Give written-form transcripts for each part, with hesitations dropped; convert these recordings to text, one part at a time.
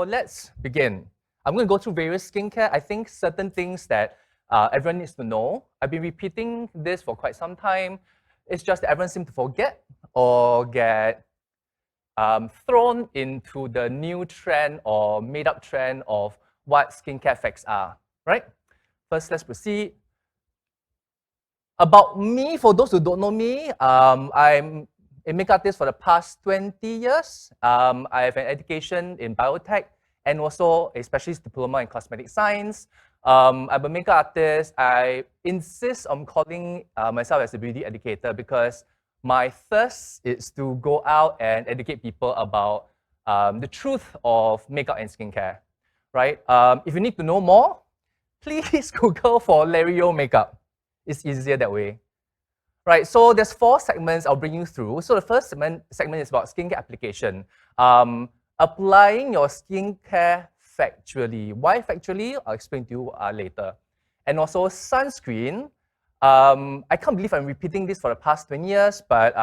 let's begin. I'm going to go through various skincare. I think certain things that everyone needs to know. I've been repeating this for quite some time. It's just that everyone seems to forget or get thrown into the new trend or made-up trend of what skincare facts are, right? First, let's proceed. About me, for those who don't know me, I'm a makeup artist for the past 20 years. I have an education in biotech and also a specialist diploma in cosmetic science. I'm a makeup artist. I insist on calling myself as a beauty educator because my thirst is to go out and educate people about the truth of makeup and skincare, right? If you need to know more, please Google for Larry Yo makeup. It's easier that way. Right, so there's 4 segments I'll bring you through. So the first segment is about skincare application. Applying your skincare factually. Why factually? I'll explain to you later. And also sunscreen. I can't believe I'm repeating this for the past 20 years, but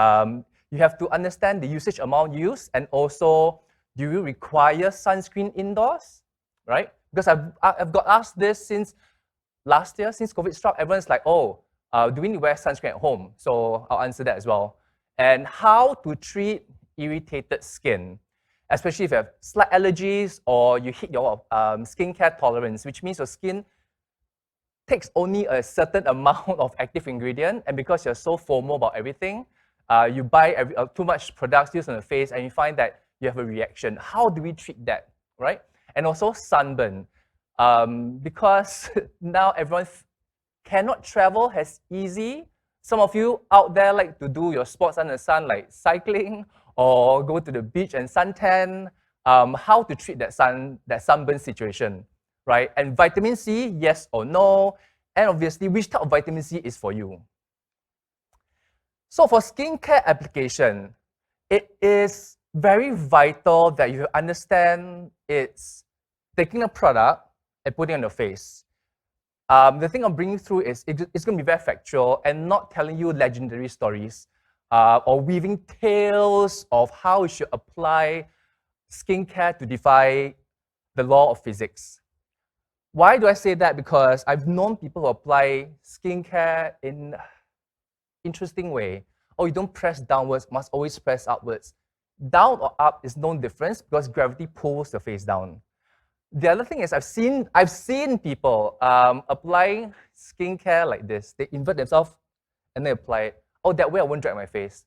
you have to understand the usage amount used, and also, do you require sunscreen indoors, right? Because I've got asked this since last year, since COVID struck. Everyone's like, oh, do we need to wear sunscreen at home? So I'll answer that as well. And how to treat irritated skin, especially if you have slight allergies or you hit your skincare tolerance, which means your skin takes only a certain amount of active ingredient, and because you're so FOMO about everything, you buy too much products used on the face, and you find that you have a reaction. How do we treat that, right? And also sunburn. Because now everyone cannot travel as easy. Some of you out there like to do your sports under the sun, like cycling or go to the beach and suntan. How to treat that sunburn situation, right? And vitamin C, yes or no? And obviously, which type of vitamin C is for you? So for skincare application, it is very vital that you understand it's taking a product and putting it on your face. The thing I'm bringing through is it's going to be very factual and not telling you legendary stories or weaving tales of how you should apply skincare to defy the law of physics. Why do I say that? Because I've known people who apply skincare in interesting way. Oh, you don't press downwards, must always press upwards. Down or up is no difference because gravity pulls the face down. The other thing is I've seen people applying skincare like this. They invert themselves and they apply it. Oh, that way I won't drag my face.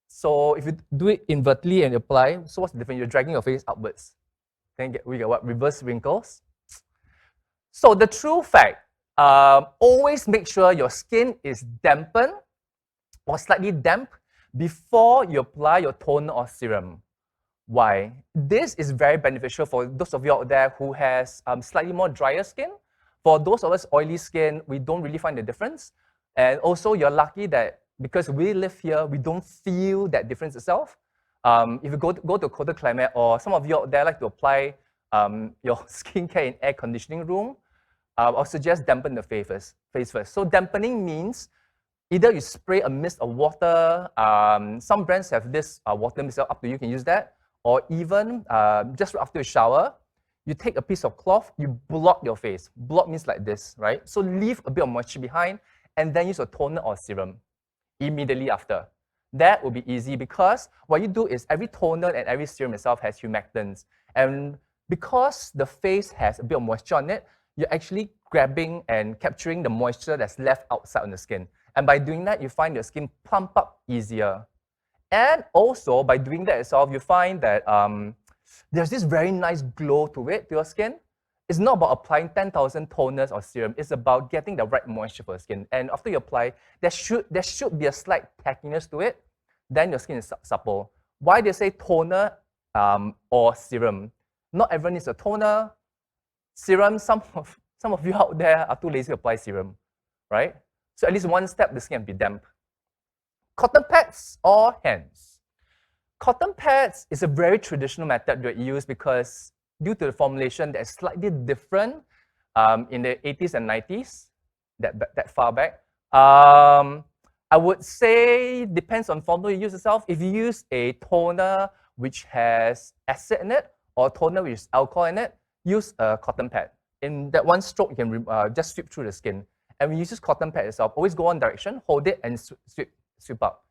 So if you do it invertly and apply, so what's the difference? You're dragging your face upwards. Then we get what? Reverse wrinkles. So the true fact, always make sure your skin is dampened or slightly damp before you apply your toner or serum. Why? This is very beneficial for those of you out there who has slightly more drier skin. For those of us oily skin, we don't really find the difference. And also, you're lucky that because we live here, we don't feel that difference itself. If you go to a colder climate, or some of you out there like to apply your skincare in air conditioning room, I'll suggest dampen the face first. So dampening means either you spray a mist of water. Some brands have this water mist, up to you, can use that. Or even just after you shower, you take a piece of cloth, you blot your face. Blot means like this, right? So leave a bit of moisture behind and then use a toner or serum immediately after. That will be easy because what you do is every toner and every serum itself has humectants. And because the face has a bit of moisture on it, you're actually grabbing and capturing the moisture that's left outside on the skin. And by doing that, you find your skin plump up easier. And also, by doing that itself, you find that there's this very nice glow to your skin. It's not about applying 10,000 toners or serum. It's about getting the right moisture for your skin. And after you apply, there should be a slight tackiness to it. Then your skin is supple. Why they say toner or serum? Not everyone needs a toner. Serum, some of you out there are too lazy to apply serum, right? So at least one step, the skin can be damp. Cotton pads or hands? Cotton pads is a very traditional method that you use because due to the formulation that's slightly different in the 80s and 90s, that far back. I would say depends on formula you use yourself. If you use a toner which has acid in it, or toner with alcohol in it, use a cotton pad. In that one stroke, you can just sweep through the skin. And when you use cotton pad itself, always go one direction, hold it, and sweep up.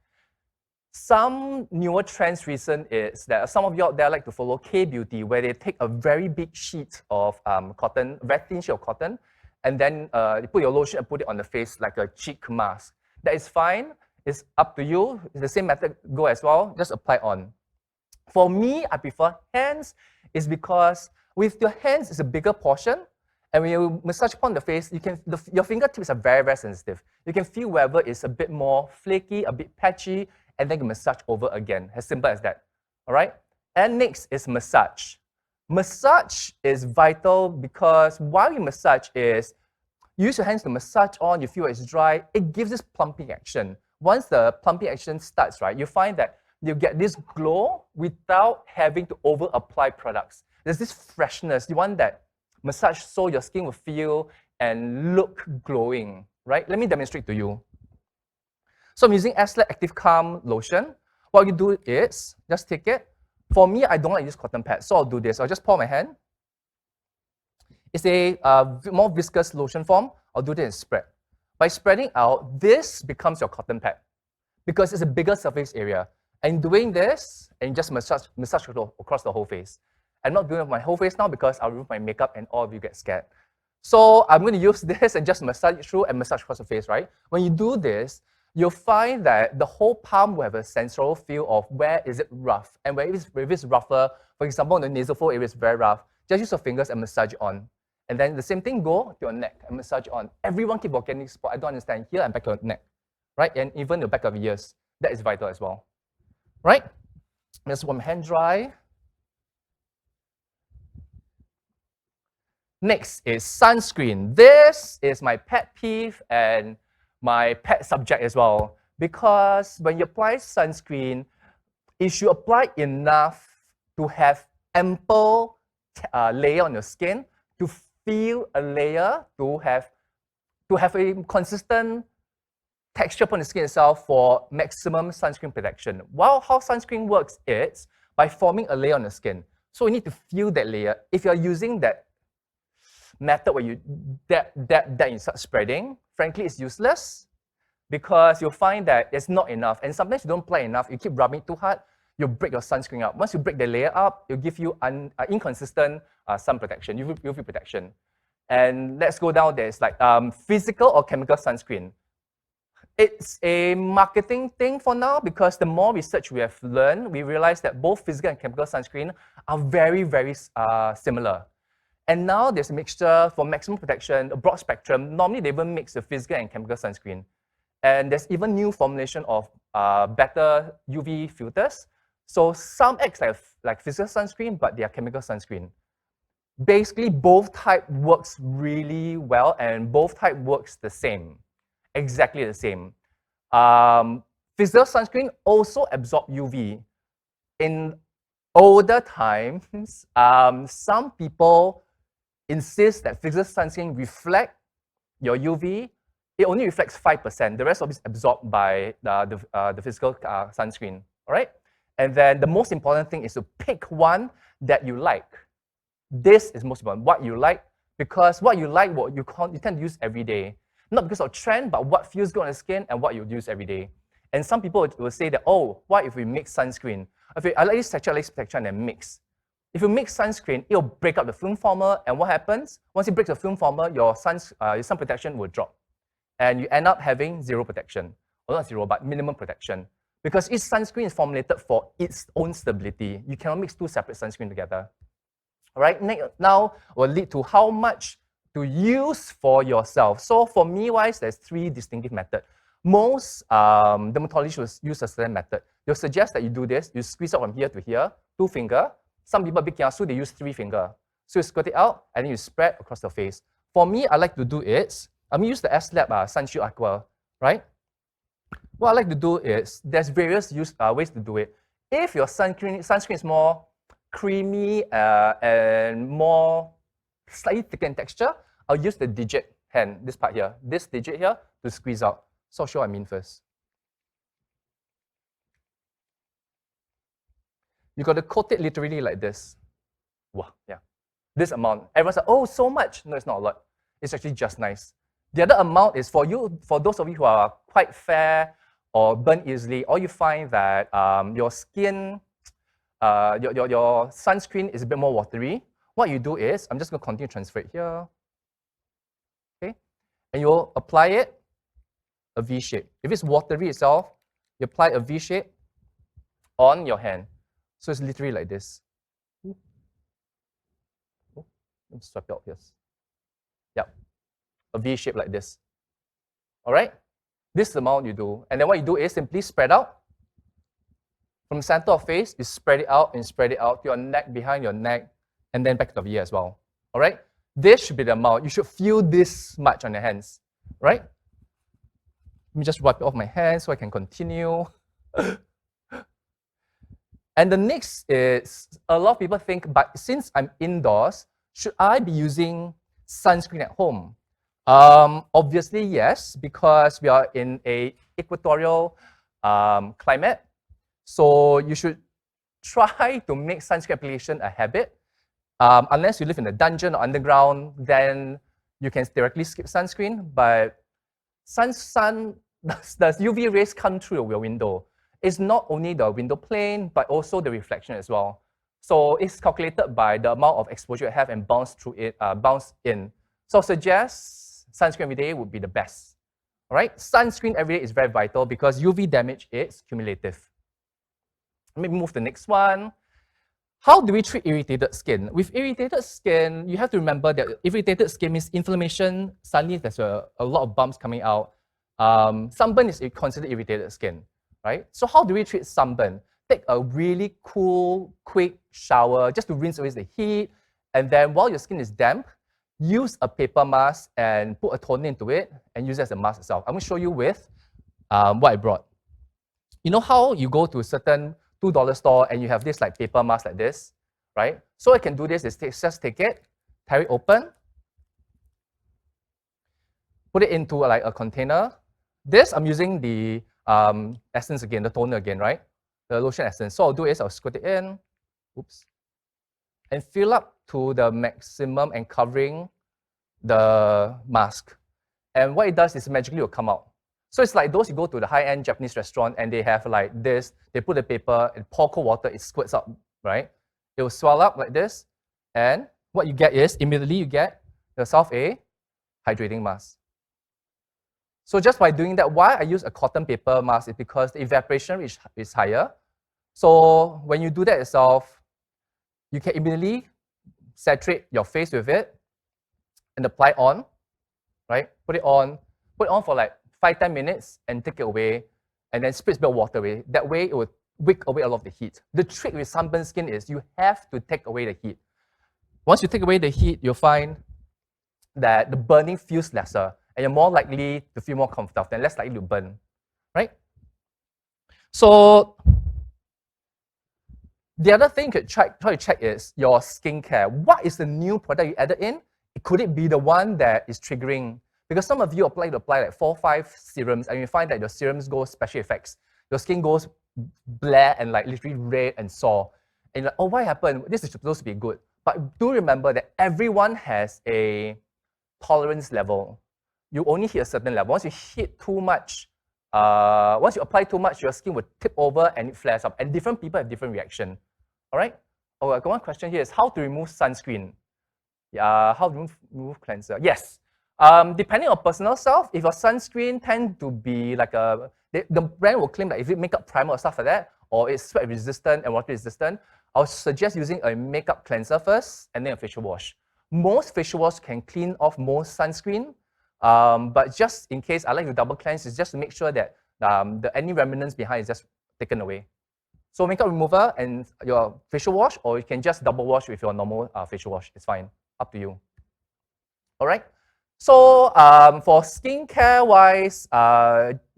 Some newer trends recent is that some of you out there like to follow K-beauty, where they take a very big sheet of cotton, very thin sheet of cotton, and then you put your lotion and put it on the face like a cheek mask. That is fine. It's up to you. It's the same method go as well. Just apply on. For me, I prefer hands, is because with your hands, it's a bigger portion. And when you massage upon the face, your fingertips are very, very sensitive. You can feel wherever it's a bit more flaky, a bit patchy, and then you massage over again. As simple as that. All right? And next is massage. Massage is vital because while you massage is, you use your hands to massage on, you feel it's dry, it gives this plumping action. Once the plumping action starts, right, you find that you get this glow without having to over-apply products. There's this freshness. You want that massage so your skin will feel and look glowing, right? Let me demonstrate to you. So I'm using Aslep Active Calm Lotion. What you do is, just take it. For me, I don't like to use cotton pads, so I'll do this. I'll just pour my hand. It's a more viscous lotion form. I'll do this and spread. By spreading out, this becomes your cotton pad because it's a bigger surface area. And doing this, and just massage across the whole face. I'm not doing it with my whole face now because I'll remove my makeup and all of you get scared. So I'm going to use this and just massage it through and massage across the face, right? When you do this, you'll find that the whole palm will have a sensorial feel of where is it rough. And where if it's rougher, for example, the nasal fold area is very rough, just use your fingers and massage it on. And then the same thing, go to your neck and massage it on. Everyone keep forgetting this spot. I don't understand. Here and back of your neck, right? And even the back of your ears. That is vital as well, right? Just one hand dry. Next is sunscreen. This is my pet peeve and my pet subject as well. Because when you apply sunscreen, it should apply enough to have ample layer on your skin, to feel a layer, to have a consistent texture upon the skin itself for maximum sunscreen protection. Well, how sunscreen works is by forming a layer on the skin. So you need to feel that layer. If you're using that method where you dab and start spreading, frankly, it's useless because you'll find that it's not enough. And sometimes you don't apply enough, you keep rubbing too hard, you'll break your sunscreen up. Once you break the layer up, it'll give you inconsistent sun protection, UV protection. And let's go down there. It's like physical or chemical sunscreen. It's a marketing thing for now because the more research we have learned, we realize that both physical and chemical sunscreen are very, very similar. And now there's a mixture for maximum protection, a broad spectrum. Normally, they even mix the physical and chemical sunscreen. And there's even new formulation of better UV filters. So some acts like physical sunscreen, but they are chemical sunscreen. Basically, both type works really well, and both type works the same, exactly the same. Physical sunscreen also absorb UV. In older times, some people insist that physical sunscreen reflect your UV. It only reflects 5%. The rest of it is absorbed by the physical sunscreen, all right? And then the most important thing is to pick one that you like. This is most important, what you like, because what you like, what you tend to use every day. Not because of trend, but what feels good on the skin and what you use every day. And some people will say that, oh, what if we mix sunscreen? Okay, I like this texture, I like this texture, and then mix. If you mix sunscreen, it'll break up the film former, and what happens? Once it breaks the film former, your sun protection will drop. And you end up having zero protection. Well, not zero, but minimum protection. Because each sunscreen is formulated for its own stability. You cannot mix two separate sunscreen together. All right, now will lead to how much to use for yourself. So for me, there's three distinctive methods. Most dermatologists will use a certain method. They'll suggest that you do this. You squeeze out from here to here, 2 fingers. Some people, big kiasu, they use 3 fingers. So you squirt it out, and then you spread across the face. For me, I like to do is, I'm going to use the Aslep Sun Shield Aqua, right? What I like to do is, there's various ways to do it. If your sunscreen is more creamy and more slightly thicker in texture, I'll use the digit hand, this part here, this digit here, to squeeze out. So I'll show what I mean first. You got to coat it literally like this. Wow, yeah. This amount. Everyone's like, oh, so much. No, it's not a lot. It's actually just nice. The other amount is for you, for those of you who are quite fair or burn easily, or you find that your skin, your sunscreen is a bit more watery. What you do is, I'm just going to continue to transfer it here. Okay, and you'll apply it a V shape. If it's watery itself, you apply a V shape on your hand. So it's literally like this. Let me swipe it out, yes. Yep, a V shape like this. All right, this is the amount you do. And then what you do is simply spread out. From the center of face, you spread it out and spread it out to your neck, behind your neck, and then back to the ear as well. All right, this should be the amount. You should feel this much on your hands, right? Let me just wipe it off my hands so I can continue. And the next is, a lot of people think, but since I'm indoors, should I be using sunscreen at home? Obviously, yes, because we are in a equatorial climate. So you should try to make sunscreen application a habit. Unless you live in a dungeon or underground, then you can directly skip sunscreen. But does UV rays come through your window? It's not only the window plane, but also the reflection as well. So it's calculated by the amount of exposure you have and bounce through it, bounce in. So I suggest sunscreen every day would be the best. All right, sunscreen every day is very vital because UV damage is cumulative. Let me move to the next one. How do we treat irritated skin? With irritated skin, you have to remember that irritated skin means inflammation. Suddenly, there's a lot of bumps coming out. Sunburn is considered irritated skin, right? So how do we treat sunburn? Take a really cool, quick shower just to rinse away the heat. And then while your skin is damp, use a paper mask and put a toner into it and use it as a mask itself. I'm going to show you with what I brought. You know how you go to a certain $2 store and you have this like paper mask like this, right? So I can do this is just take it, tear it open, put it into like a container. This, I'm using the essence again, the toner again, right? The lotion essence. So I'll do is I'll squirt it in, oops, and fill up to the maximum and covering the mask. And what it does is magically will come out. So it's like those you go to the high-end Japanese restaurant and they have like this, they put the paper and pour cold water, it squirts up, right? It will swell up like this. And what you get is, immediately you get yourself a hydrating mask. So just by doing that, why I use a cotton paper mask is because the evaporation is higher. So when you do that yourself, you can immediately saturate your face with it and apply on, right? Put it on for like 5-10 minutes and take it away, and then spritz a bit of water away. That way, it will wick away a lot of the heat. The trick with sunburned skin is you have to take away the heat. Once you take away the heat, you'll find that the burning feels lesser, and you're more likely to feel more comfortable and less likely to burn, right? So the other thing you could try to check is your skincare. What is the new product you added in? Could it be the one that is triggering? Because some of you apply like 4 or 5 serums, and you find that your serums go special effects. Your skin goes blare and like literally red and sore. And you're like, oh, what happened? This is supposed to be good. But do remember that everyone has a tolerance level. You only hit a certain level. Once you hit too much, once you apply too much, your skin will tip over and it flares up. And different people have different reaction. All right? Oh, I got one question here is how to remove sunscreen. How to remove cleanser? Yes. Depending on personal self, if your sunscreen tend to be like the brand will claim that if it makeup primer or stuff like that, or it's sweat resistant and water resistant, I'll suggest using a makeup cleanser first and then a facial wash. Most facial wash can clean off most sunscreen, but just in case, I like to double cleanse is just to make sure that any remnants behind is just taken away. So makeup remover and your facial wash, or you can just double wash with your normal facial wash. It's fine, up to you. All right. So for skincare wise,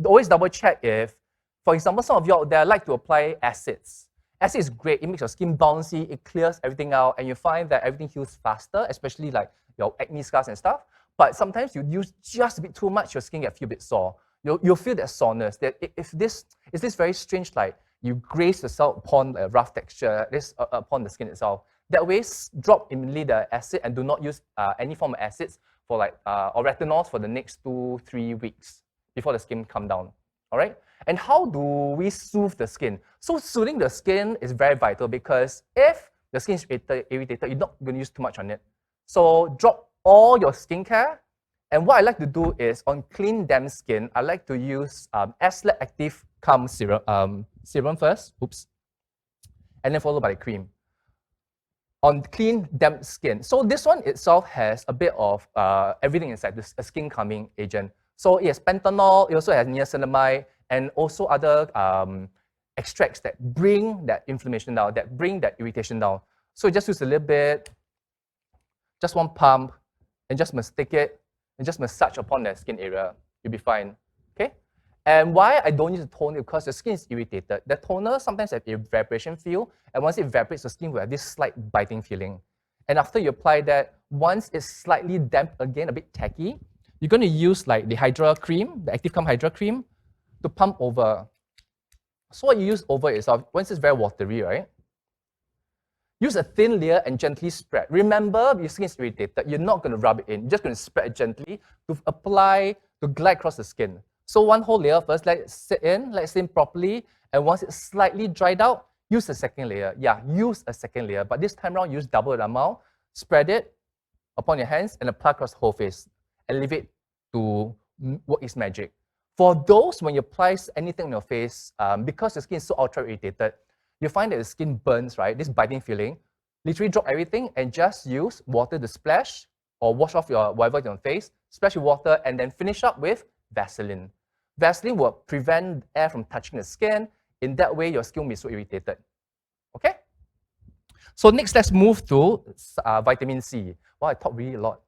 always double check if, for example, some of you out there like to apply acids. Acid is great, it makes your skin bouncy, it clears everything out, and you find that everything heals faster, especially like your acne scars and stuff. But sometimes you use just a bit too much, your skin gets a bit sore. You'll feel that soreness, that if this is this very strange, like you graze yourself upon a rough texture, upon the skin itself. That way, drop immediately the acid and do not use any form of acids for or retinols for the next 2-3 weeks before the skin come down. All right? And how do we soothe the skin? So soothing the skin is very vital because if the skin is irritated, you're not going to use too much on it. So drop all your skincare. And what I like to do is on clean, damp skin, I like to use Aslec Active Calm serum first. Oops. And then followed by the cream. On clean, damp skin. So this one itself has a bit of everything inside, this a skin calming agent. So it has panthenol, it also has niacinamide, and also other extracts that bring that inflammation down, that bring that irritation down. So just use a little bit, just one pump, and just stick it, and just massage upon the skin area. You'll be fine, okay? And why I don't use the toner? Because the skin is irritated. The toner sometimes has a vibration feel, and once it evaporates, the skin will have this slight biting feeling. And after you apply that, once it's slightly damp again, a bit tacky, you're going to use like the Hydra cream, the Active Calm Hydra cream, to pump over. So what you use over is, once it's very watery, right? Use a thin layer and gently spread. Remember, your skin is irritated. You're not going to rub it in. You're just going to spread it gently to apply, to glide across the skin. So one whole layer first, let it sit in properly. And once it's slightly dried out, use a second layer. Yeah, use a second layer. But this time around, use double the amount. Spread it upon your hands and apply across the whole face. And leave it to work its magic. For those, when you apply anything on your face, because your skin is so ultra irritated, you find that the skin burns, right? This biting feeling. Literally drop everything and just use water to splash or wash off your whatever on your face, splash with water, and then finish up with Vaseline. Vaseline will prevent air from touching the skin. In that way, your skin will be so irritated. Okay? So next, let's move to vitamin C. Wow, I talk really a lot.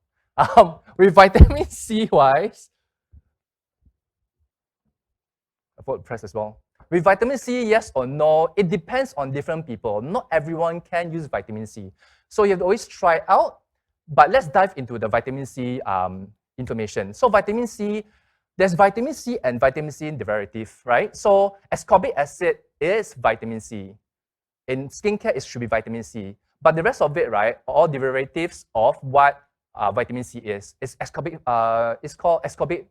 With vitamin C wise, I forgot to press as well. With vitamin C, yes or no, it depends on different people. Not everyone can use vitamin C. So you have to always try it out. But let's dive into the vitamin C information. So vitamin C, there's vitamin C and vitamin C derivative, right? So ascorbic acid is vitamin C. In skincare, it should be vitamin C. But the rest of it, right, all derivatives of what vitamin C is. It's ascorbic, it's called ascorbic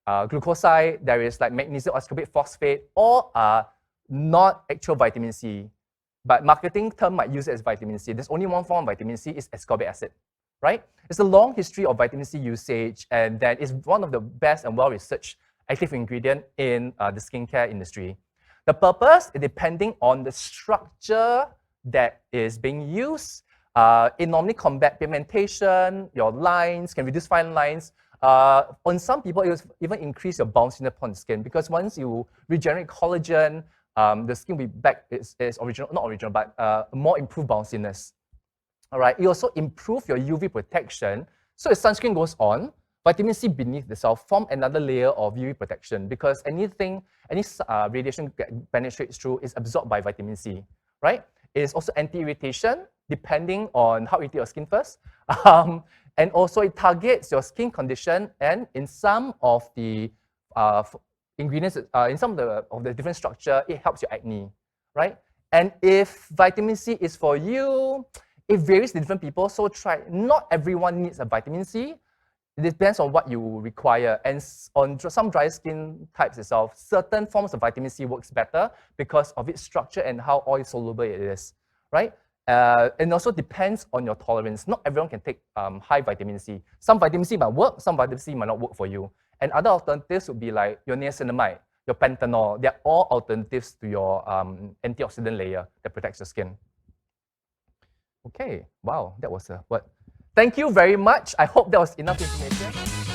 glucoside. There is like magnesium ascorbic phosphate. All are not actual vitamin C. But marketing term might use it as vitamin C. There's only one form of vitamin C, is ascorbic acid, right? It's a long history of vitamin C usage, and that is one of the best and well-researched active ingredient in the skincare industry. The purpose is depending on the structure that is being used. It normally combat pigmentation, your lines, can reduce fine lines. On some people, it will even increase your bounciness upon the skin, because once you regenerate collagen, the skin will be back its original, not original, but more improved bounciness. All right. It also improves your UV protection. So as sunscreen goes on, vitamin C beneath the cell form another layer of UV protection, because any radiation that penetrates through is absorbed by vitamin C, right? It is also anti-irritation, depending on how irritated your skin first. And also it targets your skin condition, and in some of the ingredients, in some of the different structure, it helps your acne, right? And if vitamin C is for you, it varies to different people, so not everyone needs a vitamin C. It depends on what you require. And on some dry skin types itself, certain forms of vitamin C works better because of its structure and how oil soluble it is, right? And also depends on your tolerance. Not everyone can take high vitamin C. Some vitamin C might work, some vitamin C might not work for you. And other alternatives would be like your niacinamide, your panthenol. They're all alternatives to your antioxidant layer that protects your skin. Okay, wow, that was a what? Thank you very much. I hope that was enough information.